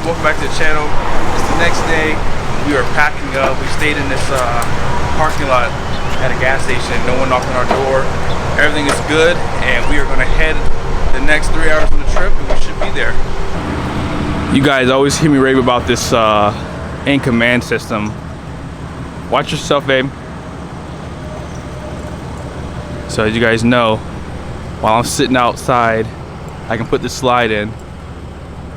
welcome back to the channel. It's the next day. We are packing up. We stayed in this parking lot at a gas station. No one knocked on our door. Everything is good, and we are going to head the next 3 hours of the trip, and we should be there. You guys always hear me rave about this in-command system. Watch yourself, babe. So as you guys know, while I'm sitting outside, I can put the slide in.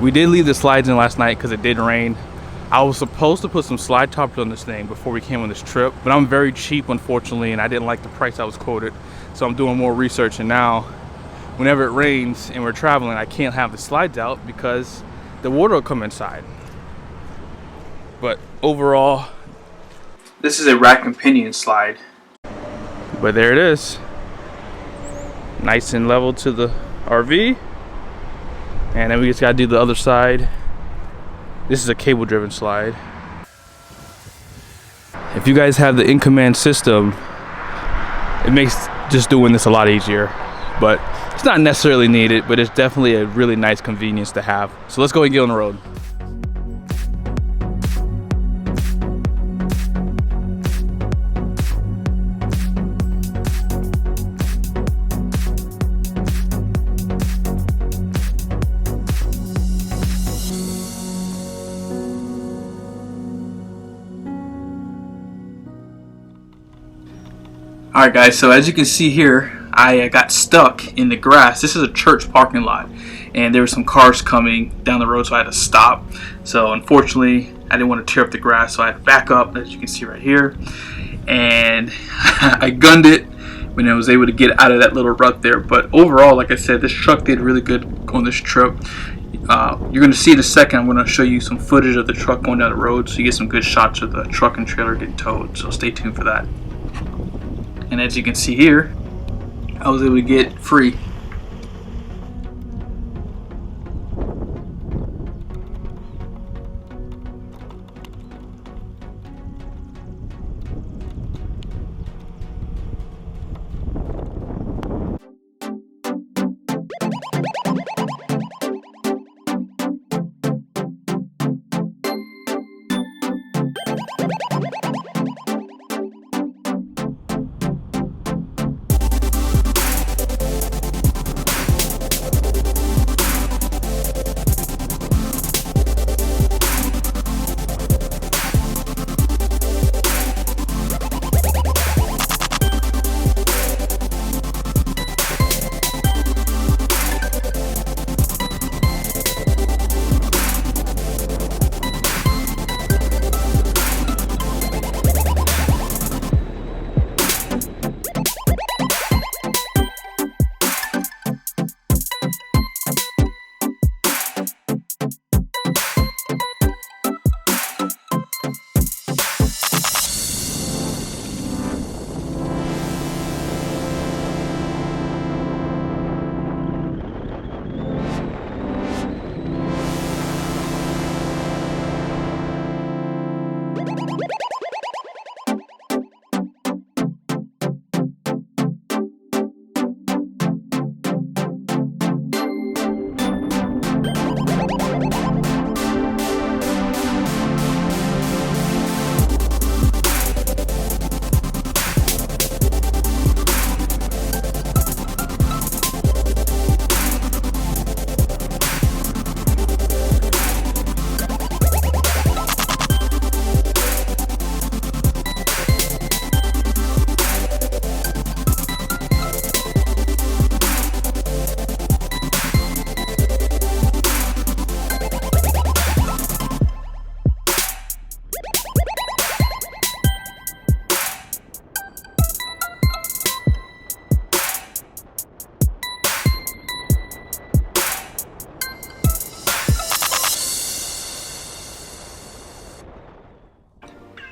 We did leave the slides in last night because it did rain. I was supposed to put some slide toppers on this thing before we came on this trip, but I'm very cheap, unfortunately, and I didn't like the price I was quoted. So I'm doing more research, and now whenever it rains and we're traveling, I can't have the slides out because the water will come inside. But overall, this is a rack and pinion slide. But there it is. Nice and level to the RV. And then we just gotta do the other side. This is a cable driven slide. If you guys have the in-command system, it makes just doing this a lot easier. But it's not necessarily needed, but it's definitely a really nice convenience to have. So let's go and get on the road. Alright guys, so as you can see here, I got stuck in the grass. This is a church parking lot, and there were some cars coming down the road, so I had to stop. So unfortunately, I didn't want to tear up the grass, so I had to back up, as you can see right here. And I gunned it when I was able to get out of that little rut there. But overall, like I said, this truck did really good on this trip. You're going to see in a second, I'm going to show you some footage of the truck going down the road, so you get some good shots of the truck and trailer getting towed. So stay tuned for that. And as you can see here, I was able to get free.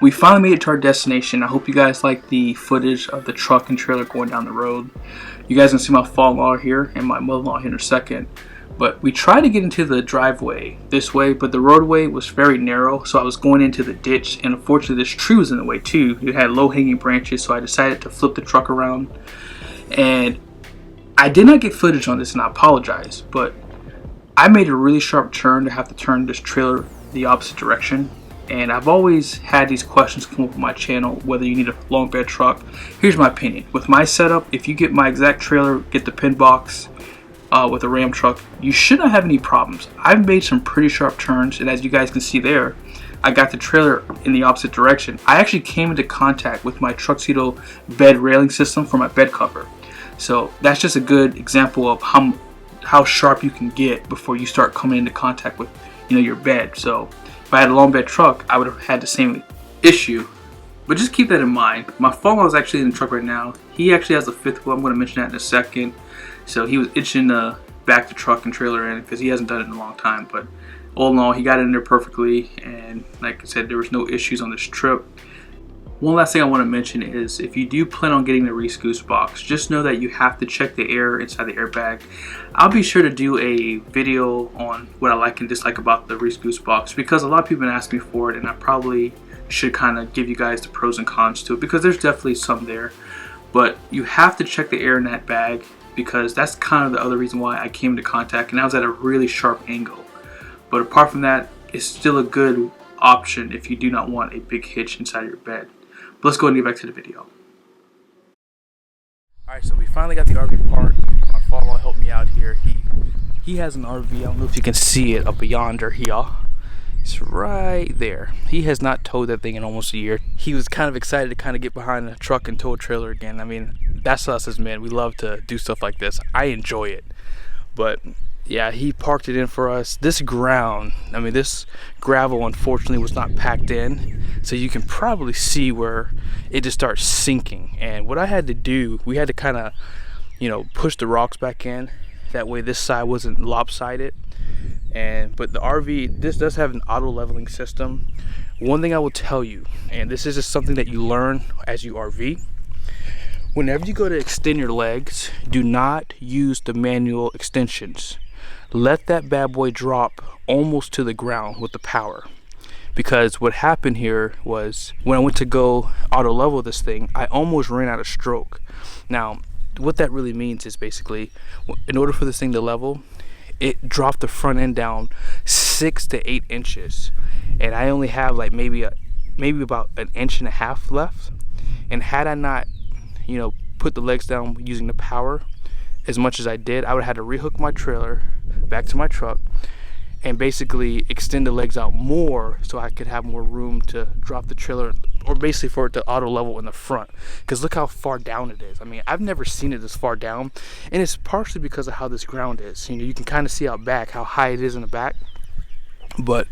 We finally made it to our destination. I hope you guys like the footage of the truck and trailer going down the road. You guys can see my father-in-law here and my mother-in-law here in a second. But we tried to get into the driveway this way, but the roadway was very narrow, so I was going into the ditch, and unfortunately this tree was in the way too. It had low-hanging branches, so I decided to flip the truck around. And I did not get footage on this, and I apologize, but I made a really sharp turn to have to turn this trailer the opposite direction, and I've always had these questions come up on my channel, whether you need a long bed truck. Here's my opinion. With my setup, if you get my exact trailer, get the Pinbox with a Ram truck, you should not have any problems. I've made some pretty sharp turns, and as you guys can see there, I got the trailer in the opposite direction. I actually came into contact with my Tuxedo bed railing system for my bed cover. So that's just a good example of how sharp you can get before you start coming into contact with, you know, your bed. So if I had a long bed truck, I would have had the same issue. But just keep that in mind. My father is actually in the truck right now. He actually has a fifth wheel. I'm going to mention that in a second. So he was itching to back the truck and trailer in because he hasn't done it in a long time. But all in all, he got it in there perfectly. And like I said, there was no issues on this trip. One last thing I want to mention is if you do plan on getting the Reese Goose box, just know that you have to check the air inside the airbag. I'll be sure to do a video on what I like and dislike about the Reese Goose box because a lot of people have been asking me for it, and I probably should kind of give you guys the pros and cons to it because there's definitely some there. But you have to check the air in that bag because that's kind of the other reason why I came into contact, and I was at a really sharp angle. But apart from that, it's still a good option if you do not want a big hitch inside your bed. But let's go and get back to the video. Alright, so we finally got the RV parked. My father helped me out here. He has an RV. I don't know if you can see it up yonder here. It's right there. He has not towed that thing in almost a year. He was kind of excited to kind of get behind the truck and tow a trailer again. I mean, that's us as men. We love to do stuff like this. I enjoy it. But yeah, he parked it in for us. This ground, I mean, this gravel unfortunately was not packed in, so you can probably see where it just starts sinking. And what I had to do, we had to kind of, you know, push the rocks back in. That way this side wasn't lopsided. But the RV, this does have an auto leveling system. One thing I will tell you, and this is just something that you learn as you RV, whenever you go to extend your legs, do not use the manual extensions. Let that bad boy drop almost to the ground with the power. Because what happened here was when I went to go auto level this thing, I almost ran out of stroke. Now, what that really means is basically, in order for this thing to level, it dropped the front end down 6 to 8 inches. And I only have like maybe about 1.5 inches left. And had I not, you know, put the legs down using the power as much as I did, I would have had to rehook my trailer back to my truck and basically extend the legs out more so I could have more room to drop the trailer, or basically for it to auto level in the front. Because look how far down it is. I mean, I've never seen it this far down, and it's partially because of how this ground is. You know, you can kind of see out back how high it is in the back. But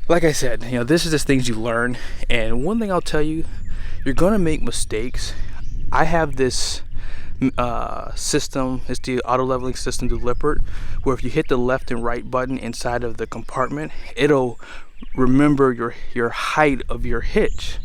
like I said, you know, this is just things you learn. And one thing I'll tell you, you're gonna make mistakes. I have this system, it's the auto leveling system, the Lippert, where if you hit the left and right button inside of the compartment, it'll remember your height of your hitch.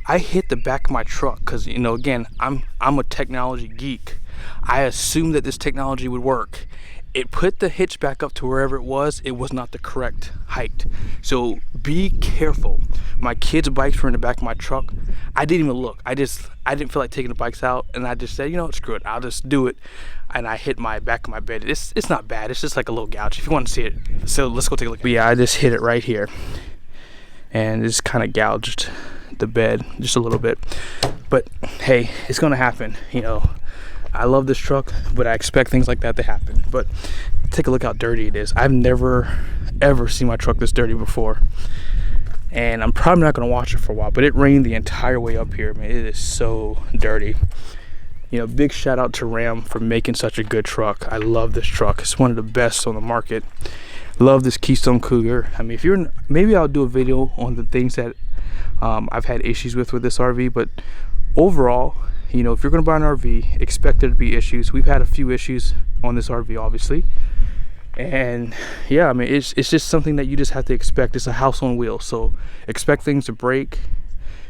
I hit the back of my truck because, you know, again, I'm a technology geek. I assumed that this technology would work. It put the hitch back up to wherever it was not the correct height. So be careful. My kids' bikes were in the back of my truck. I didn't even look. I didn't feel like taking the bikes out, and I just said, you know, screw it, I'll just do it. And I hit my back of my bed. It's not bad. It's just like a little gouge. If you want to see it, so let's go take a look. But yeah, I just hit it right here, and it's kind of gouged the bed just a little bit. But hey, it's gonna happen, you know. I love this truck, but I expect things like that to happen. But take a look how dirty it is. I've never ever seen my truck this dirty before, and I'm probably not going to wash it for a while. But it rained the entire way up here, man. It is so dirty. You know, big shout out to Ram for making such a good truck. I love this truck. It's one of the best on the market. Love this Keystone Cougar. I mean, maybe I'll do a video on the things that I've had issues with this RV, but overall, you know, if you're going to buy an RV, expect there to be issues. We've had a few issues on this RV, obviously. And yeah, I mean, it's just something that you just have to expect. It's a house on wheels, so expect things to break.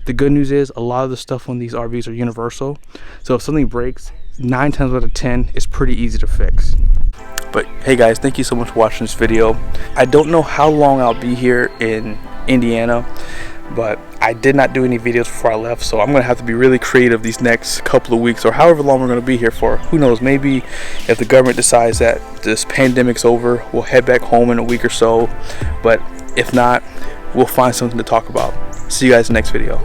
The good news is a lot of the stuff on these RVs are universal. So if something breaks, 9 times out of 10, it's pretty easy to fix. But hey guys, thank you so much for watching this video. I don't know how long I'll be here in Indiana, But I did not do any videos before I left, so I'm gonna have to be really creative these next couple of weeks, or however long we're gonna be here for. Who knows, maybe if the government decides that this pandemic's over, we'll head back home in a week or so. But if not, we'll find something to talk about. See you guys in the next video.